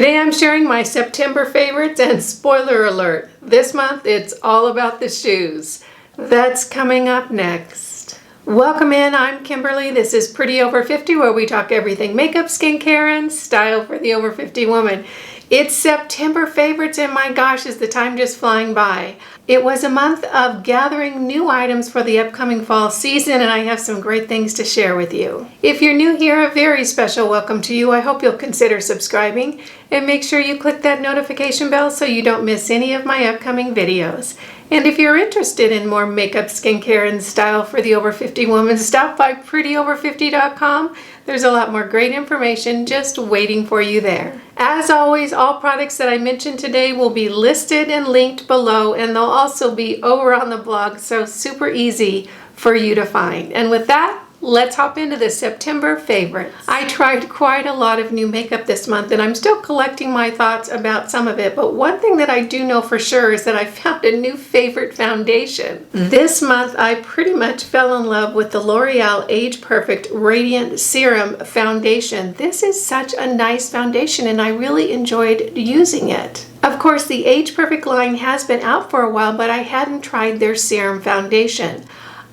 Today I'm sharing my September favorites, and spoiler alert, this month it's all about the shoes. That's coming up next. Welcome in, I'm Kimberly. This is Pretty Over 50, where we talk everything makeup, skincare, and style for the over 50 woman. It's September favorites, and my gosh, is the time just flying by. It was a month of gathering new items for the upcoming fall season, and I have some great things to share with you. If you're new here, a very special welcome to you. I hope you'll consider subscribing and make sure you click that notification bell so you don't miss any of my upcoming videos. And if you're interested in more makeup, skincare, and style for the over 50 woman, stop by prettyover50.com. There's a lot more great information just waiting for you there. As always, all products that I mentioned today will be listed and linked below, and they'll also be over on the blog, so super easy for you to find. And with that, let's hop into the September favorites. I tried quite a lot of new makeup this month, and I'm still collecting my thoughts about some of it, but one thing that I do know for sure is that I found a new favorite foundation. This month, I pretty much fell in love with the L'Oreal Age Perfect Radiant Serum Foundation. This is such a nice foundation, and I really enjoyed using it. Of course, the Age Perfect line has been out for a while, but I hadn't tried their serum foundation.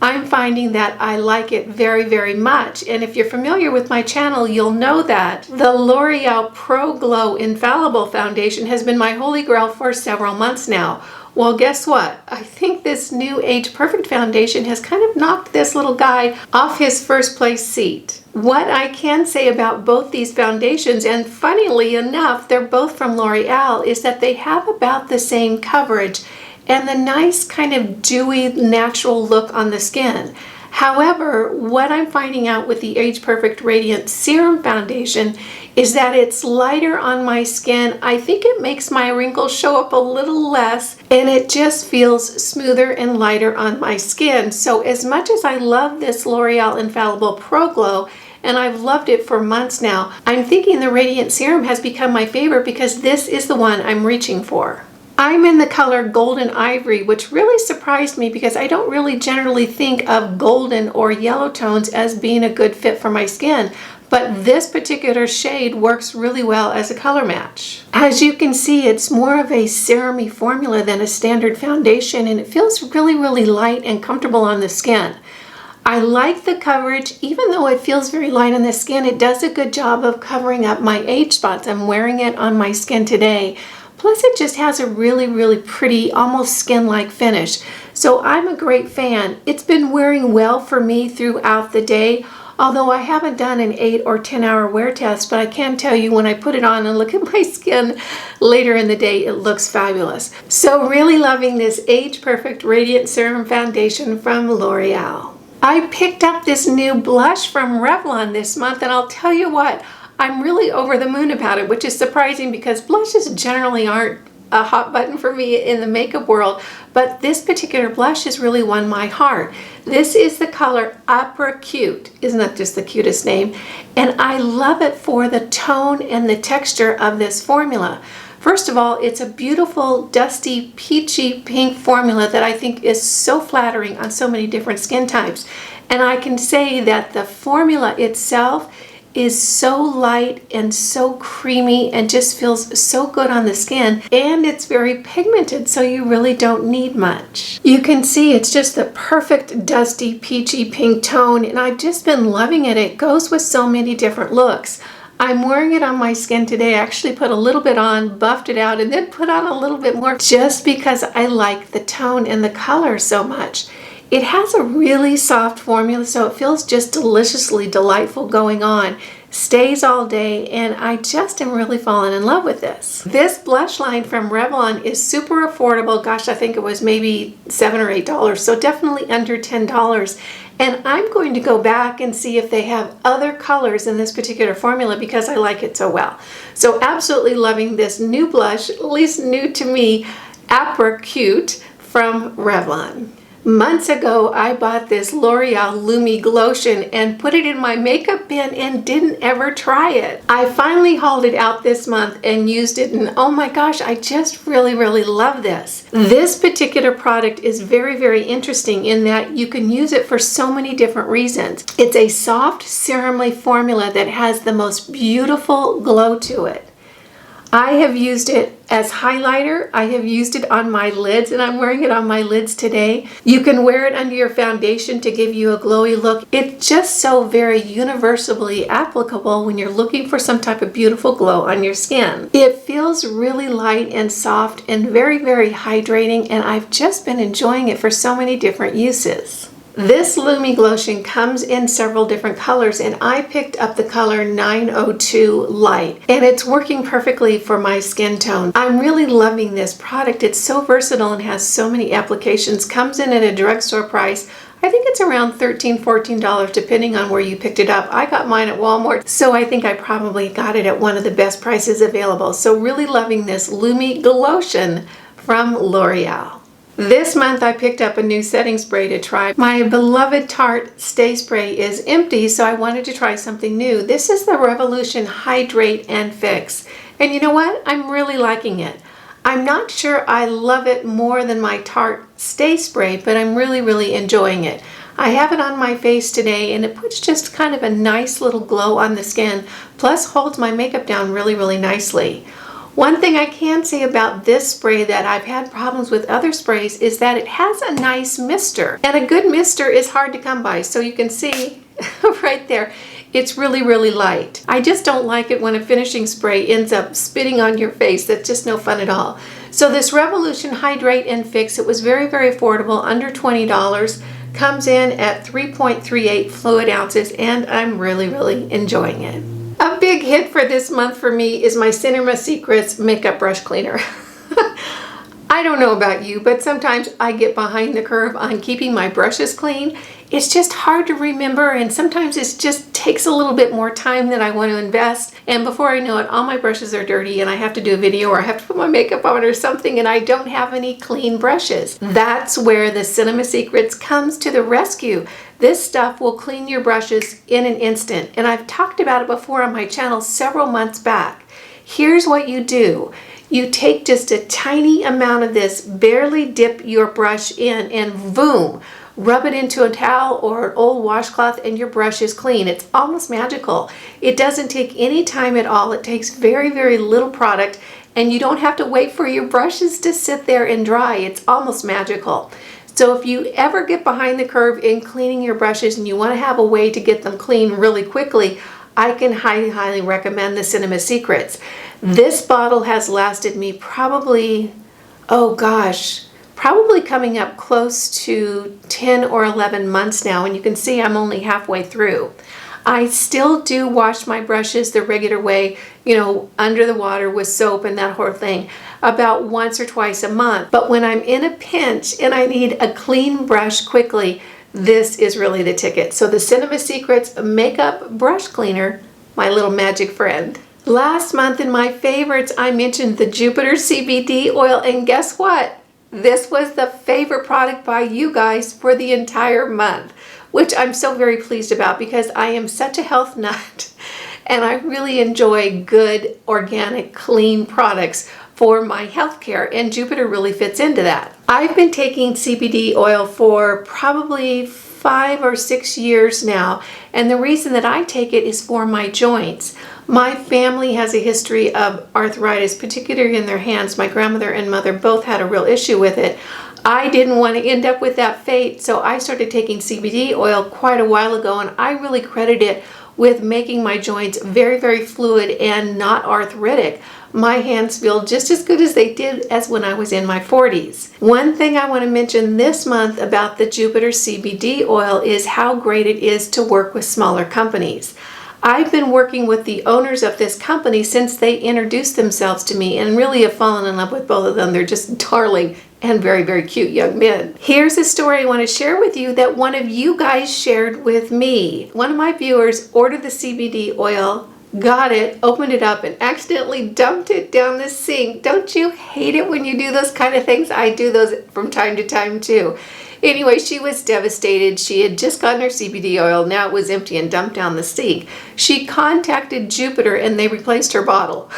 I'm finding that I like it very, very much. And if you're familiar with my channel, you'll know that the L'Oreal Pro Glow Infallible Foundation has been my holy grail for several months now. Well, guess what? I think this new Age Perfect foundation has kind of knocked this little guy off his first place seat. What I can say about both these foundations, and funnily enough, they're both from L'Oreal, is that they have about the same coverage and the nice kind of dewy natural look on the skin. However, what I'm finding out with the Age Perfect Radiant Serum Foundation is that it's lighter on my skin. I think it makes my wrinkles show up a little less, and it just feels smoother and lighter on my skin. So as much as I love this L'Oreal Infallible Pro Glow, and I've loved it for months now, I'm thinking the Radiant Serum has become my favorite because this is the one I'm reaching for. I'm in the color Golden Ivory, which really surprised me because I don't really generally think of golden or yellow tones as being a good fit for my skin, but this particular shade works really well as a color match. As you can see, it's more of a serum-y formula than a standard foundation, and it feels really, really light and comfortable on the skin. I like the coverage. Even though it feels very light on the skin, it does a good job of covering up my age spots. I'm wearing it on my skin today. Plus, it just has a really, really pretty, almost skin-like finish. So I'm a great fan. It's been wearing well for me throughout the day, although I haven't done an 8 or 10 hour wear test, but I can tell you when I put it on and look at my skin later in the day, it looks fabulous. So really loving this Age Perfect Radiant Serum Foundation from L'Oreal. I picked up this new blush from Revlon this month, and I'll tell you what, I'm really over the moon about it, which is surprising because blushes generally aren't a hot button for me in the makeup world, but this particular blush has really won my heart. This is the color Opera Cute. Isn't that just the cutest name? And I love it for the tone and the texture of this formula. First of all, it's a beautiful, dusty, peachy pink formula that I think is so flattering on so many different skin types. And I can say that the formula itself is so light and so creamy and just feels so good on the skin, and it's very pigmented, so you really don't need much. You can see it's just the perfect dusty peachy pink tone, and I've just been loving it. It goes with so many different looks. I'm wearing it on my skin today. I actually put a little bit on, buffed it out, and then put on a little bit more just because I like the tone and the color so much. It has a really soft formula, so it feels just deliciously delightful going on. Stays all day, and I just am really falling in love with this. This blush line from Revlon is super affordable. Gosh, I think it was maybe $7 or $8, so definitely under $10. And I'm going to go back and see if they have other colors in this particular formula because I like it so well. So absolutely loving this new blush, at least new to me, Opera Cute from Revlon. Months ago, I bought this L'Oreal Lumi Lotion and put it in my makeup bin and didn't ever try it. I finally hauled it out this month and used it, and oh my gosh, I just really, really love this. This particular product is very, very interesting in that you can use it for so many different reasons. It's a soft serum-y formula that has the most beautiful glow to it. I have used it as highlighter. I have used it on my lids, and I'm wearing it on my lids today. You can wear it under your foundation to give you a glowy look. It's just so very universally applicable when you're looking for some type of beautiful glow on your skin. It feels really light and soft and very, very hydrating, and I've just been enjoying it for so many different uses. This Lumi Lotion comes in several different colors, and I picked up the color 902 Light, and it's working perfectly for my skin tone. I'm really loving this product. It's so versatile and has so many applications. Comes in at a drugstore price. I think it's around $13, $14 depending on where you picked it up. I got mine at Walmart, so I think I probably got it at one of the best prices available. So really loving this Lumi Lotion from L'Oreal. This month I picked up a new setting spray to try. My beloved Tarte Stay Spray is empty, so I wanted to try something new. This is the Revolution Hydrate and Fix. And you know what? I'm really liking it. I'm not sure I love it more than my Tarte Stay Spray, but I'm really, really enjoying it. I have it on my face today, and it puts just kind of a nice little glow on the skin, plus holds my makeup down really, really nicely. One thing I can say about this spray that I've had problems with other sprays is that it has a nice mister. And a good mister is hard to come by. So you can see right there, it's really, really light. I just don't like it when a finishing spray ends up spitting on your face. That's just no fun at all. So this Revolution Hydrate and Fix, it was very, very affordable, under $20. Comes in at 3.38 fluid ounces, and I'm really, really enjoying it. A big hit for this month for me is my Cinema Secrets Makeup Brush Cleaner. I don't know about you, but sometimes I get behind the curve on keeping my brushes clean. It's just hard to remember, and sometimes it just takes a little bit more time than I want to invest. And before I know it, all my brushes are dirty and I have to do a video or I have to put my makeup on or something, and I don't have any clean brushes. That's where the Cinema Secrets comes to the rescue. This stuff will clean your brushes in an instant, and I've talked about it before on my channel several months back. Here's what you do. You take just a tiny amount of this, barely dip your brush in, and boom, rub it into a towel or an old washcloth and your brush is clean. It's almost magical. It doesn't take any time at all. It takes very, very little product, and you don't have to wait for your brushes to sit there and dry. It's almost magical. So if you ever get behind the curve in cleaning your brushes and you want to have a way to get them clean really quickly, I can highly, highly recommend the Cinema Secrets. This bottle has lasted me probably, oh gosh, probably coming up close to 10 or 11 months now, and you can see I'm only halfway through. I still do wash my brushes the regular way, you know, under the water with soap and that whole thing, about once or twice a month. But when I'm in a pinch and I need a clean brush quickly, this is really the ticket. So the Cinema Secrets Makeup Brush Cleaner, my little magic friend. Last month in my favorites, I mentioned the Jupiter CBD oil, and guess what? This was the favorite product by you guys for the entire month, which I'm so very pleased about because I am such a health nut and I really enjoy good, organic, clean products for my healthcare, and Jupiter really fits into that. I've been taking CBD oil for probably 5 or 6 years now, and the reason that I take it is for my joints. My family has a history of arthritis, particularly in their hands. My grandmother and mother both had a real issue with it. I didn't want to end up with that fate, so I started taking CBD oil quite a while ago, and I really credit it with making my joints very, very fluid and not arthritic. My hands feel just as good as they did as when I was in my 40s. One thing I want to mention this month about the Jupiter CBD oil is how great it is to work with smaller companies. I've been working with the owners of this company since they introduced themselves to me, and really have fallen in love with both of them. They're just darling and very, very cute young men. Here's a story I want to share with you that one of you guys shared with me. One of my viewers ordered the CBD oil, got it, opened it up, and accidentally dumped it down the sink. Don't you hate it when you do those kind of things? I do those from time to time too. Anyway, she was devastated. She had just gotten her CBD oil. Now it was empty and dumped down the sink. She contacted Jupiter and they replaced her bottle.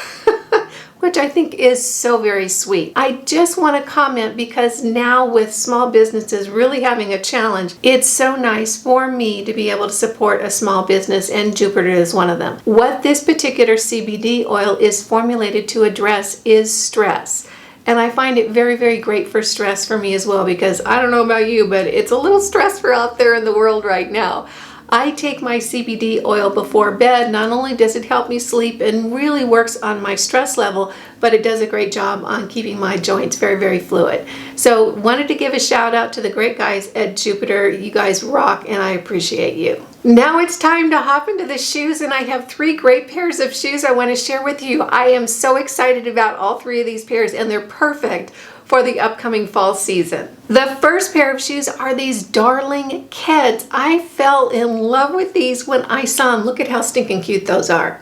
which I think is so very sweet. I just want to comment because now with small businesses really having a challenge, it's so nice for me to be able to support a small business, and Jupiter is one of them. What this particular CBD oil is formulated to address is stress. And I find it very, very great for stress for me as well, because I don't know about you, but it's a little stressful out there in the world right now. I take my CBD oil before bed. Not only does it help me sleep and really works on my stress level, but it does a great job on keeping my joints very, very fluid. So wanted to give a shout out to the great guys at Jupiter. You guys rock, and I appreciate you. Now it's time to hop into the shoes, and I have 3 great pairs of shoes I want to share with you. I am so excited about all 3 of these pairs, and they're perfect for the upcoming fall season. The first pair of shoes are these darling Keds. I fell in love with these when I saw them. Look at how stinking cute those are.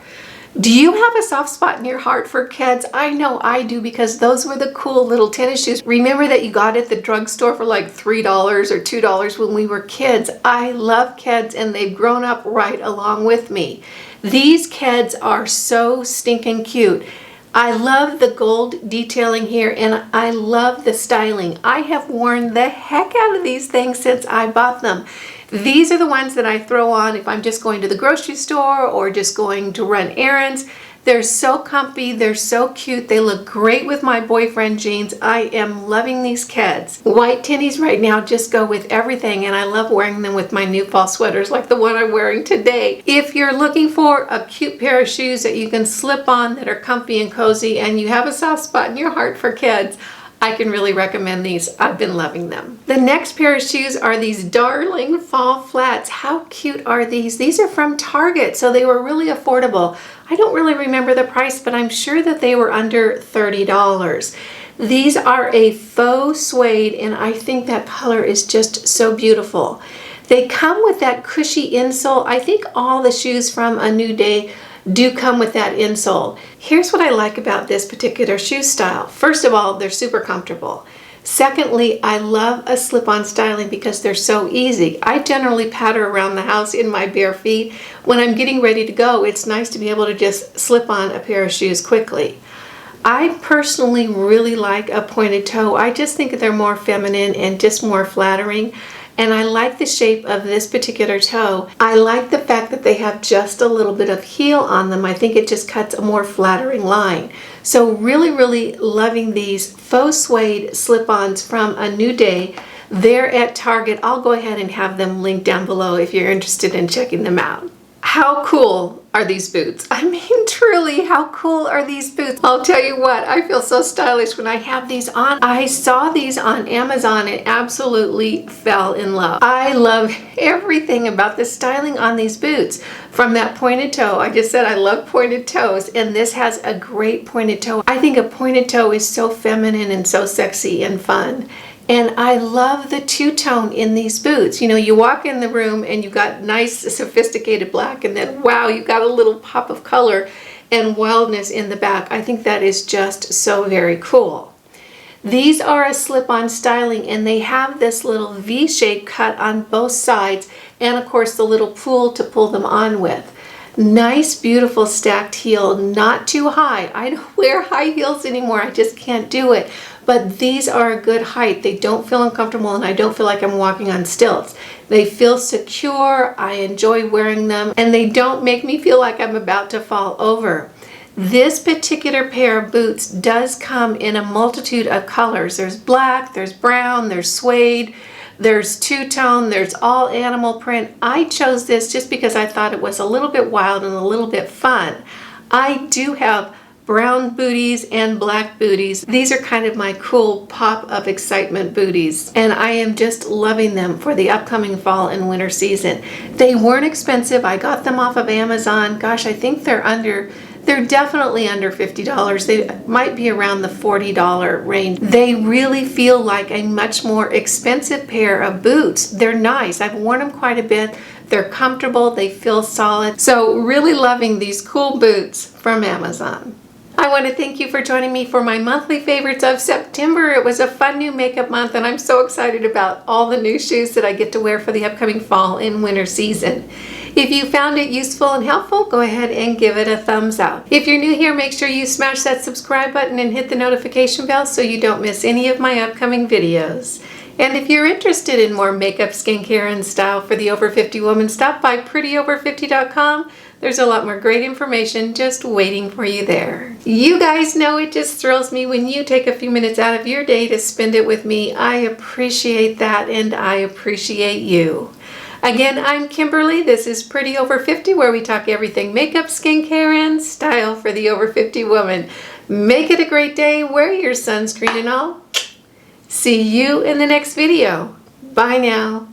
Do you have a soft spot in your heart for Keds? I know I do, because those were the cool little tennis shoes. Remember that you got at the drugstore for like $3 or $2 when we were kids. I love Keds, and they've grown up right along with me. These Keds are so stinking cute. I love the gold detailing here, and I love the styling. I have worn the heck out of these things since I bought them. These are the ones that I throw on if I'm just going to the grocery store or just going to run errands. They're so comfy, they're so cute, they look great with my boyfriend jeans. I am loving these Keds. White tinnies right now just go with everything, and I love wearing them with my new fall sweaters like the one I'm wearing today. If you're looking for a cute pair of shoes that you can slip on that are comfy and cozy, and you have a soft spot in your heart for Keds, I can really recommend these. I've been loving them. The next pair of shoes are these darling fall flats. How cute are these? These are from Target, so they were really affordable. I don't really remember the price, but I'm sure that they were under $30. These are a faux suede, and I think that color is just so beautiful. They come with that cushy insole. I think all the shoes from A New Day do come with that insole. Here's what I like about this particular shoe style. First of all, they're super comfortable. Secondly, I love a slip-on styling because they're so easy. I generally patter around the house in my bare feet. When I'm getting ready to go, it's nice to be able to just slip on a pair of shoes quickly. I personally really like a pointed toe. I just think they're more feminine and just more flattering. And I like the shape of this particular toe. I like the fact that they have just a little bit of heel on them. I think it just cuts a more flattering line. So really, really loving these faux suede slip-ons from A New Day. They're at Target. I'll go ahead and have them linked down below if you're interested in checking them out. How cool are these boots? I mean, truly, how cool are these boots? I'll tell you what, I feel so stylish when I have these on. I saw these on Amazon and absolutely fell in love. I love everything about the styling on these boots. From that pointed toe, I just said I love pointed toes, and this has a great pointed toe. I think a pointed toe is so feminine and so sexy and fun. And I love the two-tone in these boots. You know, you walk in the room and you've got nice, sophisticated black, and then wow, you've got a little pop of color and wildness in the back. I think that is just so very cool. These are a slip-on styling, and they have this little V-shape cut on both sides, and of course the little pool to pull them on with. Nice, beautiful stacked heel, not too high. I don't wear high heels anymore. I just can't do it. But these are a good height. They don't feel uncomfortable, and I don't feel like I'm walking on stilts. They feel secure. I enjoy wearing them, and they don't make me feel like I'm about to fall over. This particular pair of boots does come in a multitude of colors. There's black, there's brown, there's suede, there's two-tone, there's all animal print. I chose this just because I thought it was a little bit wild and a little bit fun. I do have brown booties and black booties. These are kind of my cool pop of excitement booties, and I am just loving them for the upcoming fall and winter season. They weren't expensive. I got them off of Amazon. Gosh, I think they're definitely under $50. They might be around the $40 range. They really feel like a much more expensive pair of boots. They're nice. I've worn them quite a bit. They're comfortable. They feel solid. So really loving these cool boots from Amazon. I want to thank you for joining me for my monthly favorites of September. It was a fun new makeup month and I'm so excited about all the new shoes that I get to wear for the upcoming fall and winter season. If you found it useful and helpful, go ahead and give it a thumbs up. If you're new here, make sure you smash that subscribe button and hit the notification bell so you don't miss any of my upcoming videos. And if you're interested in more makeup, skincare, and style for the over 50 woman, stop by prettyover50.com. There's a lot more great information just waiting for you there. You guys know it just thrills me when you take a few minutes out of your day to spend it with me. I appreciate that and I appreciate you. Again, I'm Kimberly. This is Pretty Over 50, where we talk everything makeup, skincare, and style for the over 50 woman. Make it a great day. Wear your sunscreen and all. See you in the next video. Bye now.